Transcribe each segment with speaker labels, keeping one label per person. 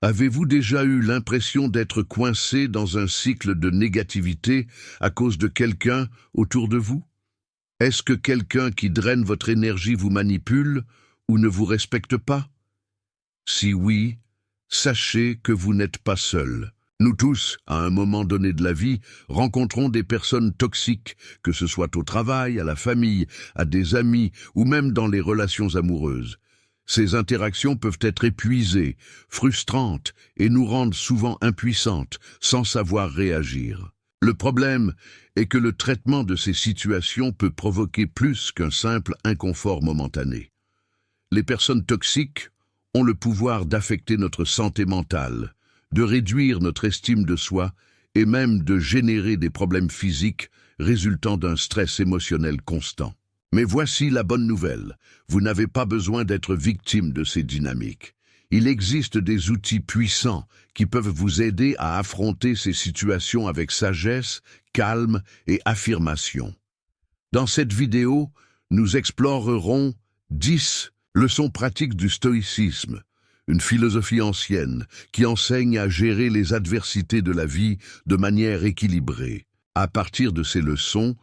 Speaker 1: Avez-vous déjà eu l'impression d'être coincé dans un cycle de négativité à cause de quelqu'un autour de vous? Est-ce que quelqu'un qui draine votre énergie vous manipule ou ne vous respecte pas? Si oui, sachez que vous n'êtes pas seul. Nous tous, à un moment donné de la vie, rencontrons des personnes toxiques, que ce soit au travail, à la famille, à des amis ou même dans les relations amoureuses. Ces interactions peuvent être épuisées, frustrantes et nous rendent souvent impuissantes, sans savoir réagir. Le problème est que le traitement de ces situations peut provoquer plus qu'un simple inconfort momentané. Les personnes toxiques ont le pouvoir d'affecter notre santé mentale, de réduire notre estime de soi et même de générer des problèmes physiques résultant d'un stress émotionnel constant. Mais voici la bonne nouvelle, vous n'avez pas besoin d'être victime de ces dynamiques. Il existe des outils puissants qui peuvent vous aider à affronter ces situations avec sagesse, calme et affirmation. Dans cette vidéo, nous explorerons 10 leçons pratiques du stoïcisme, une philosophie ancienne qui enseigne à gérer les adversités de la vie de manière équilibrée. À partir de ces leçons,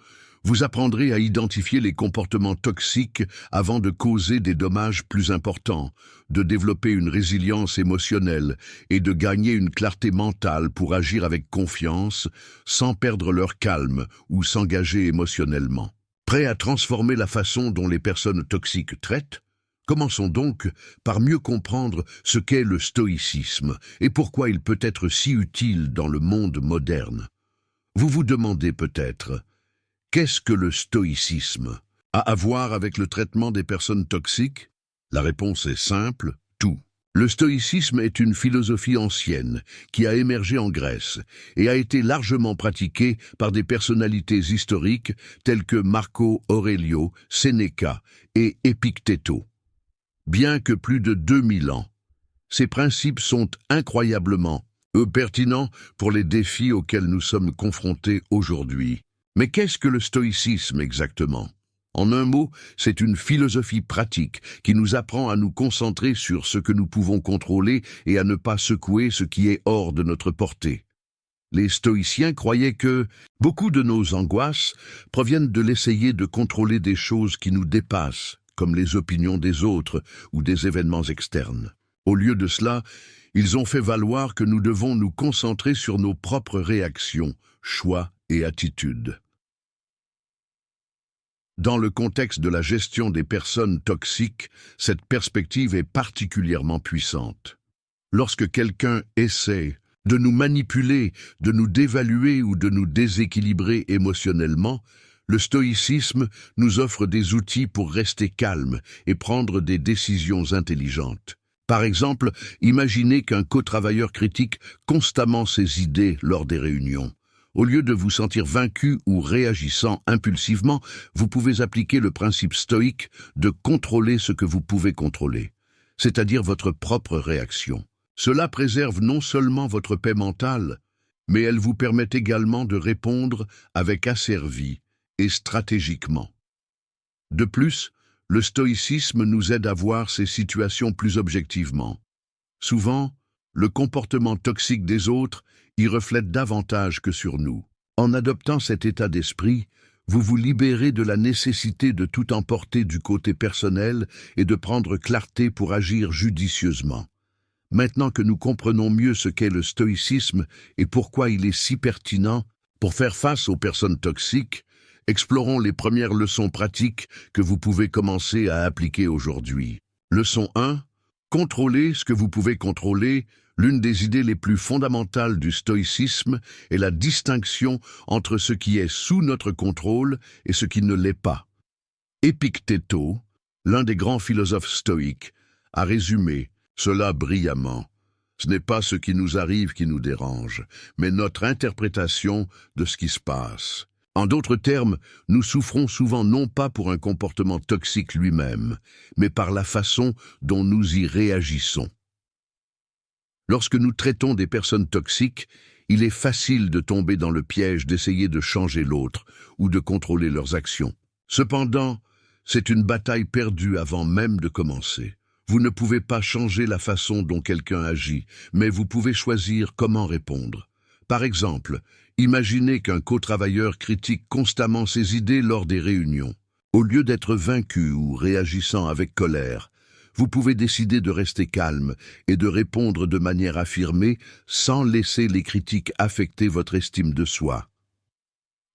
Speaker 1: vous apprendrez à identifier les comportements toxiques avant de causer des dommages plus importants, de développer une résilience émotionnelle et de gagner une clarté mentale pour agir avec confiance, sans perdre leur calme ou s'engager émotionnellement. Prêts à transformer la façon dont les personnes toxiques traitent? Commençons donc par mieux comprendre ce qu'est le stoïcisme et pourquoi il peut être si utile dans le monde moderne. Vous vous demandez peut-être, qu'est-ce que le stoïcisme a à voir avec le traitement des personnes toxiques? La réponse est simple, tout. Le stoïcisme est une philosophie ancienne qui a émergé en Grèce et a été largement pratiquée par des personnalités historiques telles que Marco Aurelio, Sénéca et Épictéto. Bien que plus de 2000 ans, ces principes sont incroyablement pertinents pour les défis auxquels nous sommes confrontés aujourd'hui. Mais qu'est-ce que le stoïcisme exactement? En un mot, c'est une philosophie pratique qui nous apprend à nous concentrer sur ce que nous pouvons contrôler et à ne pas secouer ce qui est hors de notre portée. Les stoïciens croyaient que beaucoup de nos angoisses proviennent de l'essayer de contrôler des choses qui nous dépassent, comme les opinions des autres ou des événements externes. Au lieu de cela, ils ont fait valoir que nous devons nous concentrer sur nos propres réactions, choix et attitudes. Dans le contexte de la gestion des personnes toxiques, cette perspective est particulièrement puissante. Lorsque quelqu'un essaie de nous manipuler, de nous dévaluer ou de nous déséquilibrer émotionnellement, le stoïcisme nous offre des outils pour rester calme et prendre des décisions intelligentes. Par exemple, imaginez qu'un co-travailleur critique constamment ses idées lors des réunions. Au lieu de vous sentir vaincu ou réagissant impulsivement, vous pouvez appliquer le principe stoïque de contrôler ce que vous pouvez contrôler, c'est-à-dire votre propre réaction. Cela préserve non seulement votre paix mentale, mais elle vous permet également de répondre avec asservi et stratégiquement. De plus, le stoïcisme nous aide à voir ces situations plus objectivement. Souvent, le comportement toxique des autres y reflète davantage que sur nous. En adoptant cet état d'esprit, vous vous libérez de la nécessité de tout emporter du côté personnel et de prendre clarté pour agir judicieusement. Maintenant que nous comprenons mieux ce qu'est le stoïcisme et pourquoi il est si pertinent pour faire face aux personnes toxiques, explorons les premières leçons pratiques que vous pouvez commencer à appliquer aujourd'hui. Leçon 1. Contrôlez ce que vous pouvez contrôler. L'une des idées les plus fondamentales du stoïcisme est la distinction entre ce qui est sous notre contrôle et ce qui ne l'est pas. Épictéto, l'un des grands philosophes stoïques, a résumé cela brillamment. Ce n'est pas ce qui nous arrive qui nous dérange, mais notre interprétation de ce qui se passe. En d'autres termes, nous souffrons souvent non pas pour un comportement toxique lui-même, mais par la façon dont nous y réagissons. Lorsque nous traitons des personnes toxiques, il est facile de tomber dans le piège d'essayer de changer l'autre ou de contrôler leurs actions. Cependant, c'est une bataille perdue avant même de commencer. Vous ne pouvez pas changer la façon dont quelqu'un agit, mais vous pouvez choisir comment répondre. Par exemple, imaginez qu'un co-travailleur critique constamment ses idées lors des réunions. Au lieu d'être vaincu ou réagissant avec colère, vous pouvez décider de rester calme et de répondre de manière affirmée sans laisser les critiques affecter votre estime de soi.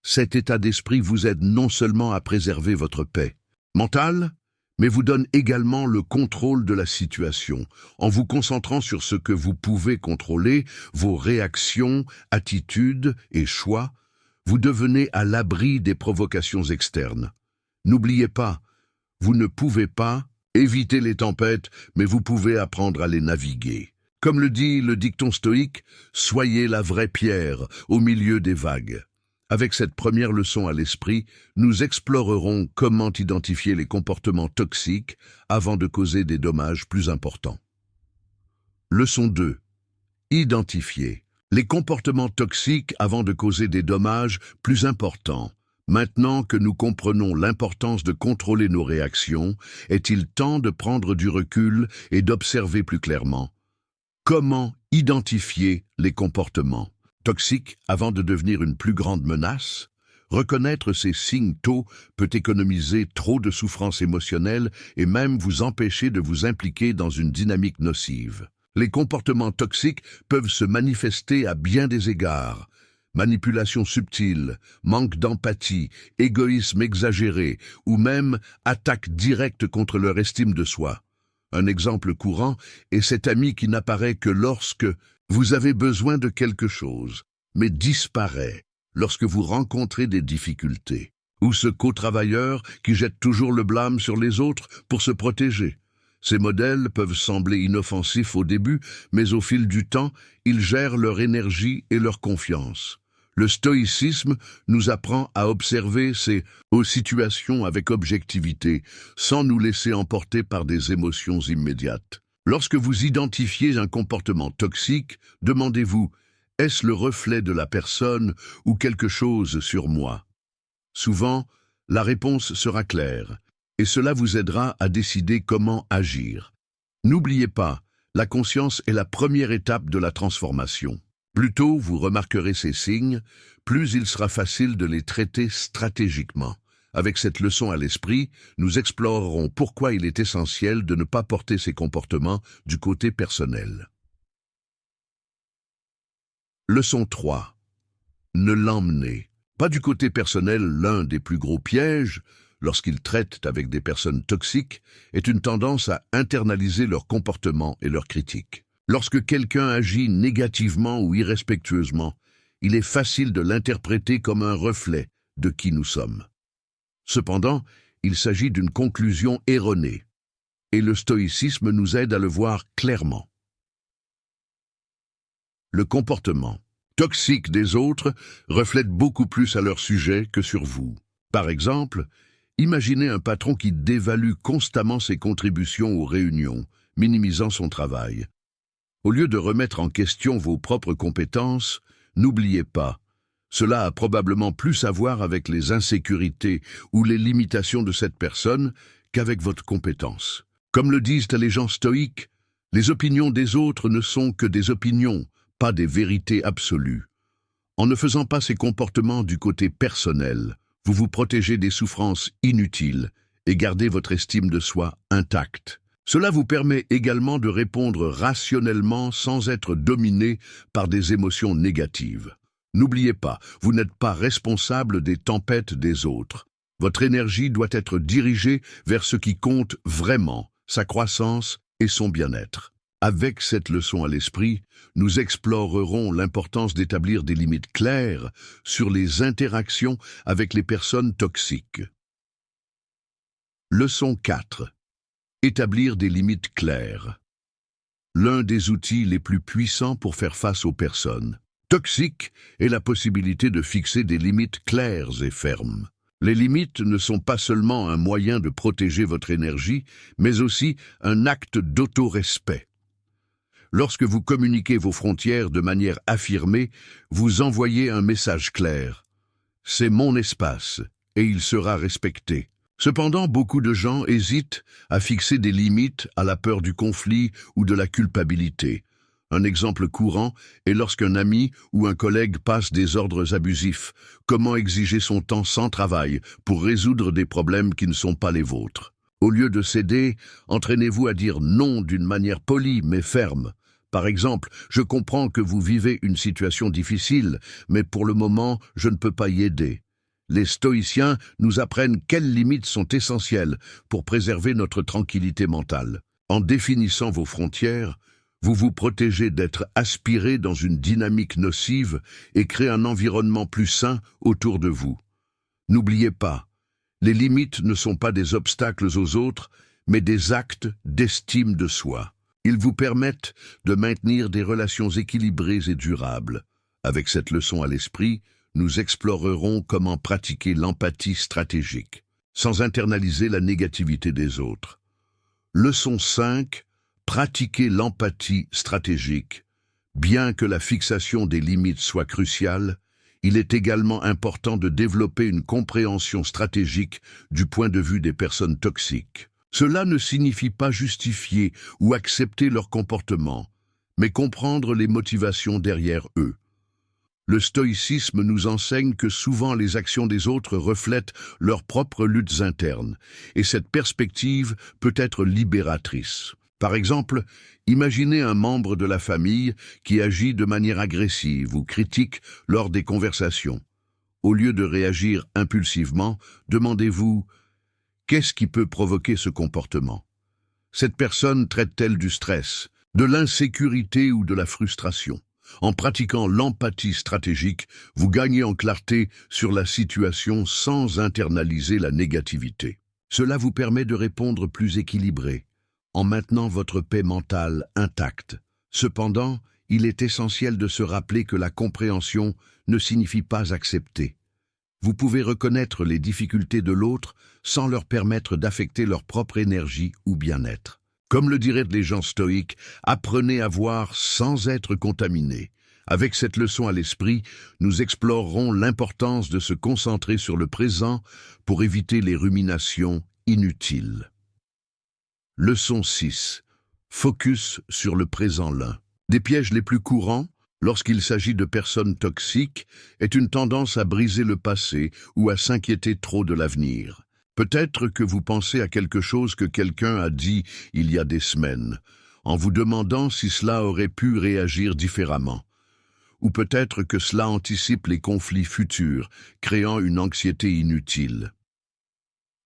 Speaker 1: Cet état d'esprit vous aide non seulement à préserver votre paix mentale, mais vous donne également le contrôle de la situation. En vous concentrant sur ce que vous pouvez contrôler, vos réactions, attitudes et choix, vous devenez à l'abri des provocations externes. N'oubliez pas, vous ne pouvez pas éviter les tempêtes, mais vous pouvez apprendre à les naviguer. Comme le dit le dicton stoïque, soyez la vraie pierre au milieu des vagues. Avec cette première leçon à l'esprit, nous explorerons comment identifier les comportements toxiques avant de causer des dommages plus importants. Leçon 2. Identifier les comportements toxiques avant de causer des dommages plus importants. Maintenant que nous comprenons l'importance de contrôler nos réactions, est-il temps de prendre du recul et d'observer plus clairement? Comment identifier les comportements toxiques avant de devenir une plus grande menace? Reconnaître ces signes tôt peut économiser trop de souffrance émotionnelle et même vous empêcher de vous impliquer dans une dynamique nocive. Les comportements toxiques peuvent se manifester à bien des égards. Manipulation subtile, manque d'empathie, égoïsme exagéré ou même attaque directe contre leur estime de soi. Un exemple courant est cet ami qui n'apparaît que lorsque vous avez besoin de quelque chose, mais disparaît lorsque vous rencontrez des difficultés. Ou ce co-travailleur qui jette toujours le blâme sur les autres pour se protéger. Ces modèles peuvent sembler inoffensifs au début, mais au fil du temps, ils gèrent leur énergie et leur confiance. Le stoïcisme nous apprend à observer ces situations avec objectivité, sans nous laisser emporter par des émotions immédiates. Lorsque vous identifiez un comportement toxique, demandez-vous, est-ce le reflet de la personne ou quelque chose sur moi? Souvent, la réponse sera claire, et cela vous aidera à décider comment agir. N'oubliez pas, la conscience est la première étape de la transformation. Plus tôt vous remarquerez ces signes, plus il sera facile de les traiter stratégiquement. Avec cette leçon à l'esprit, nous explorerons pourquoi il est essentiel de ne pas porter ces comportements du côté personnel. Leçon 3. Ne l'emmenez pas du côté personnel. L'un des plus gros pièges, lorsqu'ils traitent avec des personnes toxiques, est une tendance à internaliser leurs comportements et leurs critiques. Lorsque quelqu'un agit négativement ou irrespectueusement, il est facile de l'interpréter comme un reflet de qui nous sommes. Cependant, il s'agit d'une conclusion erronée, et le stoïcisme nous aide à le voir clairement. Le comportement toxique des autres reflète beaucoup plus à leur sujet que sur vous. Par exemple, imaginez un patron qui dévalue constamment ses contributions aux réunions, minimisant son travail. Au lieu de remettre en question vos propres compétences, n'oubliez pas, cela a probablement plus à voir avec les insécurités ou les limitations de cette personne qu'avec votre compétence. Comme le disent les gens stoïques, les opinions des autres ne sont que des opinions, pas des vérités absolues. En ne faisant pas ces comportements du côté personnel, vous vous protégez des souffrances inutiles et gardez votre estime de soi intacte. Cela vous permet également de répondre rationnellement sans être dominé par des émotions négatives. N'oubliez pas, vous n'êtes pas responsable des tempêtes des autres. Votre énergie doit être dirigée vers ce qui compte vraiment, sa croissance et son bien-être. Avec cette leçon à l'esprit, nous explorerons l'importance d'établir des limites claires sur les interactions avec les personnes toxiques. Leçon 4. Établir des limites claires. L'un des outils les plus puissants pour faire face aux personnes toxiques est la possibilité de fixer des limites claires et fermes. Les limites ne sont pas seulement un moyen de protéger votre énergie, mais aussi un acte d'autorespect. Lorsque vous communiquez vos frontières de manière affirmée, vous envoyez un message clair. C'est mon espace, et il sera respecté. Cependant, beaucoup de gens hésitent à fixer des limites à la peur du conflit ou de la culpabilité. Un exemple courant est lorsqu'un ami ou un collègue passe des ordres abusifs. Comment exiger son temps sans travail pour résoudre des problèmes qui ne sont pas les vôtres? Au lieu de céder, entraînez-vous à dire non d'une manière polie mais ferme. Par exemple, je comprends que vous vivez une situation difficile, mais pour le moment, je ne peux pas y aider. Les stoïciens nous apprennent quelles limites sont essentielles pour préserver notre tranquillité mentale. En définissant vos frontières, vous vous protégez d'être aspiré dans une dynamique nocive et créez un environnement plus sain autour de vous. N'oubliez pas, les limites ne sont pas des obstacles aux autres, mais des actes d'estime de soi. Ils vous permettent de maintenir des relations équilibrées et durables. Avec cette leçon à l'esprit, nous explorerons comment pratiquer l'empathie stratégique, sans internaliser la négativité des autres. Leçon 5. Pratiquer l'empathie stratégique. Bien que la fixation des limites soit cruciale, il est également important de développer une compréhension stratégique du point de vue des personnes toxiques. Cela ne signifie pas justifier ou accepter leur comportement, mais comprendre les motivations derrière eux. Le stoïcisme nous enseigne que souvent les actions des autres reflètent leurs propres luttes internes, et cette perspective peut être libératrice. Par exemple, imaginez un membre de la famille qui agit de manière agressive ou critique lors des conversations. Au lieu de réagir impulsivement, demandez-vous « Qu'est-ce qui peut provoquer ce comportement ? Cette personne traite-t-elle du stress, de l'insécurité ou de la frustration ? En pratiquant l'empathie stratégique, vous gagnez en clarté sur la situation sans internaliser la négativité. Cela vous permet de répondre plus équilibré, en maintenant votre paix mentale intacte. Cependant, il est essentiel de se rappeler que la compréhension ne signifie pas accepter. Vous pouvez reconnaître les difficultés de l'autre sans leur permettre d'affecter leur propre énergie ou bien-être. Comme le diraient les gens stoïques, apprenez à voir sans être contaminé. Avec cette leçon à l'esprit, nous explorerons l'importance de se concentrer sur le présent pour éviter les ruminations inutiles. Leçon 6. Focus sur le présent l'un. Des pièges les plus courants, lorsqu'il s'agit de personnes toxiques, est une tendance à briser le passé ou à s'inquiéter trop de l'avenir. Peut-être que vous pensez à quelque chose que quelqu'un a dit il y a des semaines, en vous demandant si cela aurait pu réagir différemment. Ou peut-être que cela anticipe les conflits futurs, créant une anxiété inutile.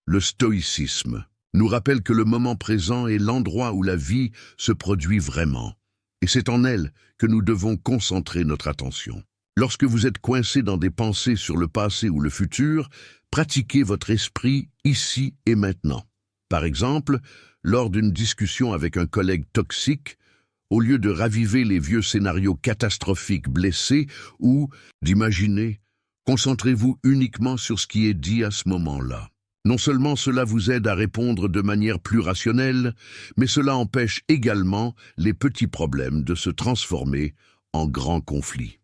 Speaker 1: Le stoïcisme nous rappelle que le moment présent est l'endroit où la vie se produit vraiment. Et c'est en elle que nous devons concentrer notre attention. Lorsque vous êtes coincé dans des pensées sur le passé ou le futur, pratiquez votre esprit ici et maintenant. Par exemple, lors d'une discussion avec un collègue toxique, au lieu de raviver les vieux scénarios catastrophiques blessés ou d'imaginer, concentrez-vous uniquement sur ce qui est dit à ce moment-là. Non seulement cela vous aide à répondre de manière plus rationnelle, mais cela empêche également les petits problèmes de se transformer en grands conflits.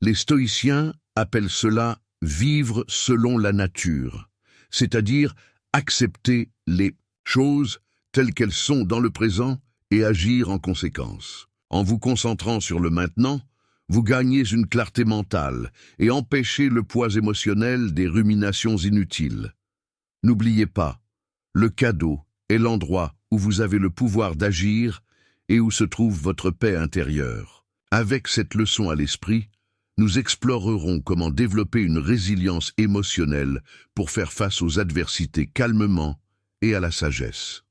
Speaker 1: Les stoïciens appellent cela « vivre selon la nature », c'est-à-dire accepter les choses telles qu'elles sont dans le présent et agir en conséquence. En vous concentrant sur le maintenant, vous gagnez une clarté mentale et empêchez le poids émotionnel des ruminations inutiles. N'oubliez pas, le cadeau est l'endroit où vous avez le pouvoir d'agir et où se trouve votre paix intérieure. Avec cette leçon à l'esprit, nous explorerons comment développer une résilience émotionnelle pour faire face aux adversités calmement et à la sagesse.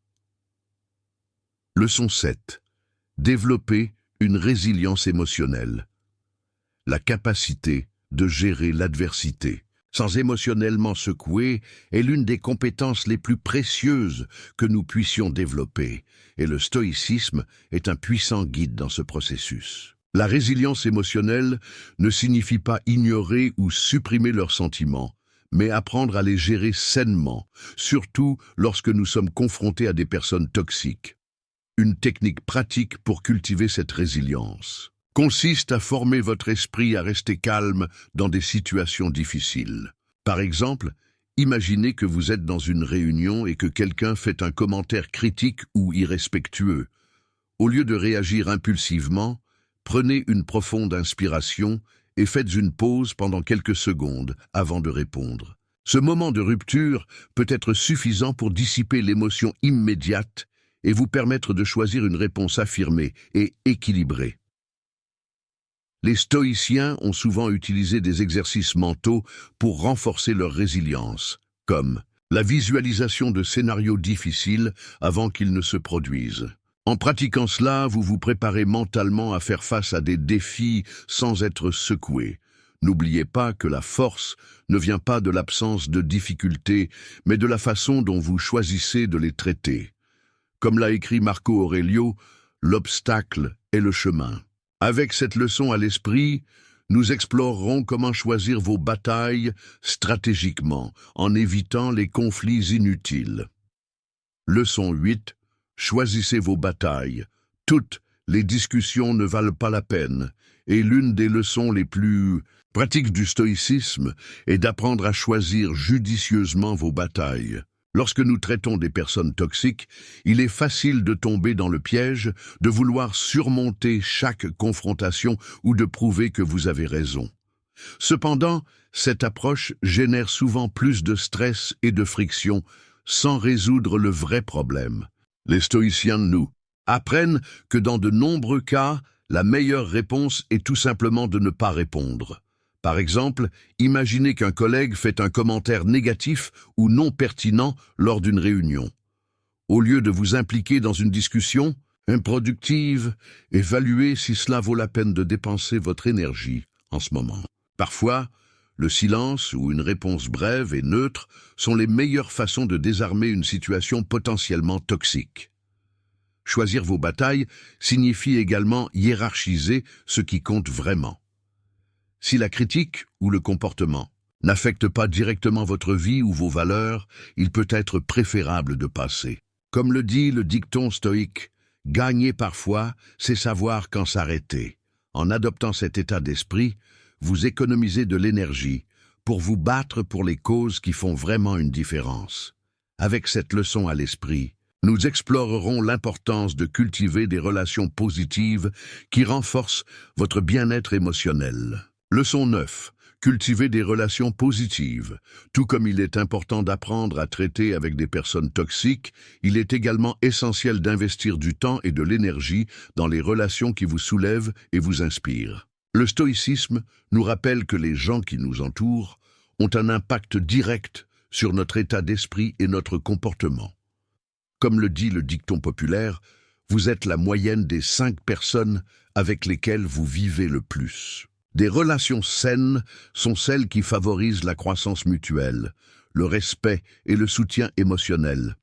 Speaker 1: Leçon 7. Développer une résilience émotionnelle. La capacité de gérer l'adversité, sans émotionnellement secouer, est l'une des compétences les plus précieuses que nous puissions développer, et le stoïcisme est un puissant guide dans ce processus. La résilience émotionnelle ne signifie pas ignorer ou supprimer leurs sentiments, mais apprendre à les gérer sainement, surtout lorsque nous sommes confrontés à des personnes toxiques. Une technique pratique pour cultiver cette résilience consiste à former votre esprit à rester calme dans des situations difficiles. Par exemple, Imaginez que vous êtes dans une réunion et que quelqu'un fait un commentaire critique ou irrespectueux. Au lieu de réagir impulsivement, prenez une profonde inspiration et faites une pause pendant quelques secondes avant de répondre. Ce moment de rupture peut être suffisant pour dissiper l'émotion immédiate et vous permettre de choisir une réponse affirmée et équilibrée. Les stoïciens ont souvent utilisé des exercices mentaux pour renforcer leur résilience, comme la visualisation de scénarios difficiles avant qu'ils ne se produisent. En pratiquant cela, vous vous préparez mentalement à faire face à des défis sans être secoué. N'oubliez pas que la force ne vient pas de l'absence de difficultés, mais de la façon dont vous choisissez de les traiter. Comme l'a écrit Marco Aurelio, l'obstacle est le chemin. Avec cette leçon à l'esprit, nous explorerons comment choisir vos batailles stratégiquement, en évitant les conflits inutiles. Leçon 8. Choisissez vos batailles. Toutes les discussions ne valent pas la peine, et l'une des leçons les plus pratiques du stoïcisme est d'apprendre à choisir judicieusement vos batailles. Lorsque nous traitons des personnes toxiques, il est facile de tomber dans le piège de vouloir surmonter chaque confrontation ou de prouver que vous avez raison. Cependant, cette approche génère souvent plus de stress et de friction sans résoudre le vrai problème. Les stoïciens nous apprennent que dans de nombreux cas, la meilleure réponse est tout simplement de ne pas répondre. Par exemple, imaginez qu'un collègue fait un commentaire négatif ou non pertinent lors d'une réunion. Au lieu de vous impliquer dans une discussion improductive, évaluez si cela vaut la peine de dépenser votre énergie en ce moment. Parfois, le silence ou une réponse brève et neutre sont les meilleures façons de désarmer une situation potentiellement toxique. Choisir vos batailles signifie également hiérarchiser ce qui compte vraiment. Si la critique ou le comportement n'affecte pas directement votre vie ou vos valeurs, il peut être préférable de passer. Comme le dit le dicton stoïque, « Gagner parfois, c'est savoir quand s'arrêter ». En adoptant cet état d'esprit, vous économisez de l'énergie pour vous battre pour les causes qui font vraiment une différence. Avec cette leçon à l'esprit, nous explorerons l'importance de cultiver des relations positives qui renforcent votre bien-être émotionnel. Leçon 9. Cultiver des relations positives. Tout comme il est important d'apprendre à traiter avec des personnes toxiques, il est également essentiel d'investir du temps et de l'énergie dans les relations qui vous soulèvent et vous inspirent. Le stoïcisme nous rappelle que les gens qui nous entourent ont un impact direct sur notre état d'esprit et notre comportement. Comme le dit le dicton populaire, vous êtes la moyenne des 5 personnes avec lesquelles vous vivez le plus. Des relations saines sont celles qui favorisent la croissance mutuelle, le respect et le soutien émotionnel.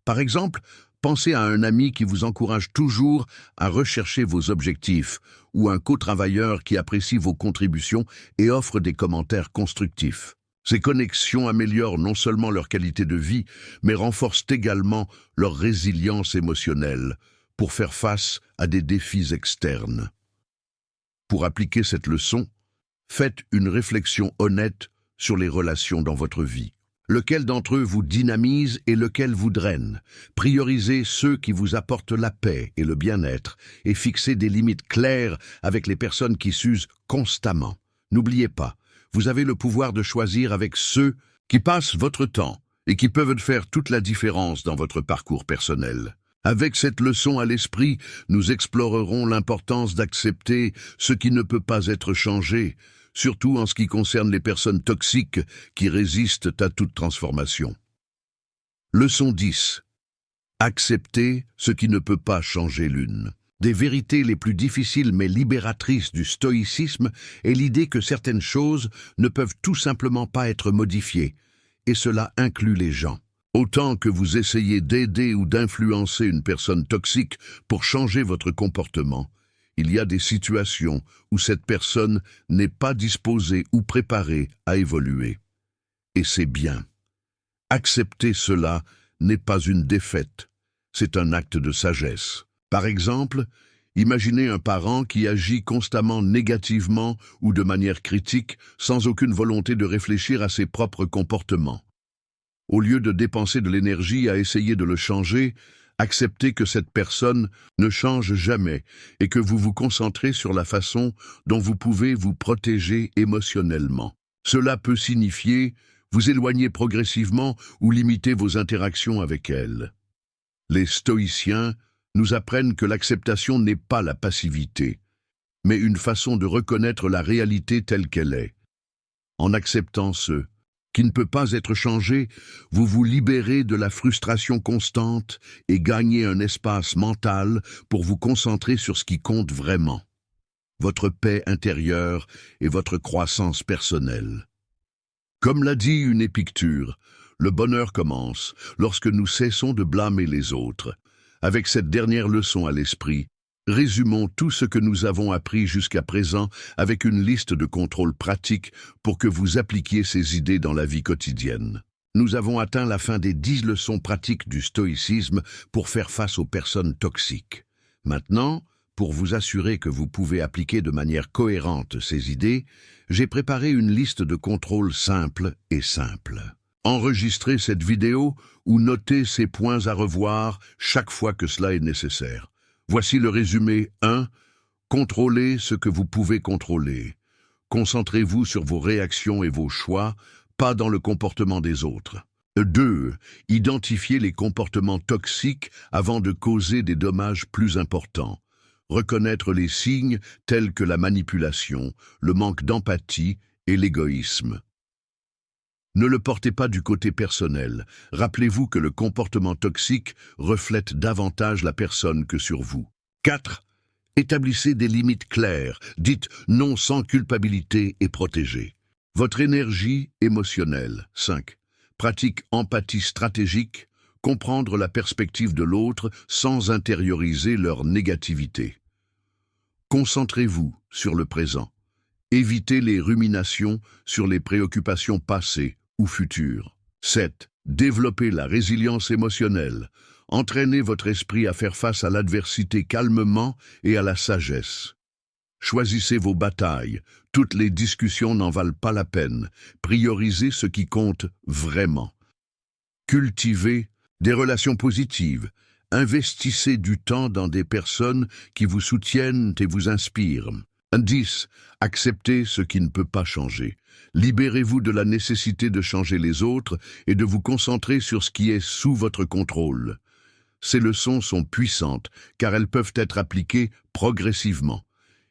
Speaker 1: Par exemple, pensez à un ami qui vous encourage toujours à rechercher vos objectifs ou un co-travailleur qui apprécie vos contributions et offre des commentaires constructifs. Ces connexions améliorent non seulement leur qualité de vie, mais renforcent également leur résilience émotionnelle pour faire face à des défis externes. Pour appliquer cette leçon, faites une réflexion honnête sur les relations dans votre vie. Lequel d'entre eux vous dynamise et lequel vous draine? Priorisez ceux qui vous apportent la paix et le bien-être et fixez des limites claires avec les personnes qui s'usent constamment. N'oubliez pas, vous avez le pouvoir de choisir avec ceux qui passent votre temps et qui peuvent faire toute la différence dans votre parcours personnel. Avec cette leçon à l'esprit, nous explorerons l'importance d'accepter ce qui ne peut pas être changé, surtout en ce qui concerne les personnes toxiques qui résistent à toute transformation. Leçon 10. Accepter ce qui ne peut pas changer l'une. Des vérités les plus difficiles mais libératrices du stoïcisme est l'idée que certaines choses ne peuvent tout simplement pas être modifiées, et cela inclut les gens. Autant que vous essayez d'aider ou d'influencer une personne toxique pour changer votre comportement, il y a des situations où cette personne n'est pas disposée ou préparée à évoluer. Et c'est bien. Accepter cela n'est pas une défaite, c'est un acte de sagesse. Par exemple, imaginez un parent qui agit constamment négativement ou de manière critique sans aucune volonté de réfléchir à ses propres comportements. Au lieu de dépenser de l'énergie à essayer de le changer, acceptez que cette personne ne change jamais et que vous vous concentrez sur la façon dont vous pouvez vous protéger émotionnellement. Cela peut signifier vous éloigner progressivement ou limiter vos interactions avec elle. Les stoïciens nous apprennent que l'acceptation n'est pas la passivité, mais une façon de reconnaître la réalité telle qu'elle est. En acceptant ce qui ne peut pas être changé, vous vous libérez de la frustration constante et gagnez un espace mental pour vous concentrer sur ce qui compte vraiment, votre paix intérieure et votre croissance personnelle. Comme l'a dit une Épicure, le bonheur commence lorsque nous cessons de blâmer les autres. Avec cette dernière leçon à l'esprit, résumons tout ce que nous avons appris jusqu'à présent avec une liste de contrôles pratiques pour que vous appliquiez ces idées dans la vie quotidienne. Nous avons atteint la fin des 10 leçons pratiques du stoïcisme pour faire face aux personnes toxiques. Maintenant, pour vous assurer que vous pouvez appliquer de manière cohérente ces idées, j'ai préparé une liste de contrôles simples et simples. Enregistrez cette vidéo ou notez ces points à revoir chaque fois que cela est nécessaire. Voici le résumé. 1. Contrôlez ce que vous pouvez contrôler. Concentrez-vous sur vos réactions et vos choix, pas dans le comportement des autres. 2. Identifiez les comportements toxiques avant de causer des dommages plus importants. Reconnaître les signes tels que la manipulation, le manque d'empathie et l'égoïsme. Ne le portez pas du côté personnel. Rappelez-vous que le comportement toxique reflète davantage la personne que sur vous. 4. Établissez des limites claires. Dites non sans culpabilité et protégez votre énergie émotionnelle. 5. Pratique empathie stratégique. Comprendre la perspective de l'autre sans intérioriser leur négativité. Concentrez-vous sur le présent. Évitez les ruminations sur les préoccupations passées ou futures. 7. Développez la résilience émotionnelle. Entraînez votre esprit à faire face à l'adversité calmement et à la sagesse. Choisissez vos batailles. Toutes les discussions n'en valent pas la peine. Priorisez ce qui compte vraiment. Cultivez des relations positives. Investissez du temps dans des personnes qui vous soutiennent et vous inspirent. 10. Acceptez ce qui ne peut pas changer. Libérez-vous de la nécessité de changer les autres et de vous concentrer sur ce qui est sous votre contrôle. Ces leçons sont puissantes car elles peuvent être appliquées progressivement.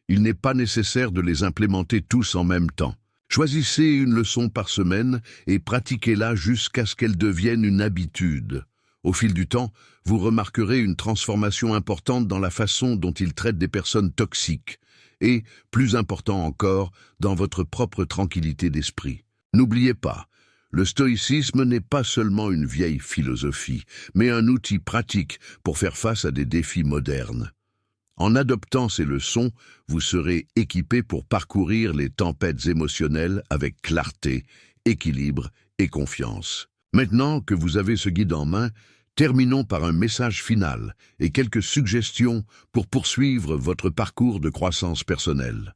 Speaker 1: Il n'est pas nécessaire de les implémenter tous en même temps. Choisissez une leçon par semaine et pratiquez-la jusqu'à ce qu'elle devienne une habitude. Au fil du temps, vous remarquerez une transformation importante dans la façon dont il traite des personnes toxiques et, plus important encore, dans votre propre tranquillité d'esprit. N'oubliez pas, le stoïcisme n'est pas seulement une vieille philosophie, mais un outil pratique pour faire face à des défis modernes. En adoptant ces leçons, vous serez équipé pour parcourir les tempêtes émotionnelles avec clarté, équilibre et confiance. Maintenant que vous avez ce guide en main, terminons par un message final et quelques suggestions pour poursuivre votre parcours de croissance personnelle.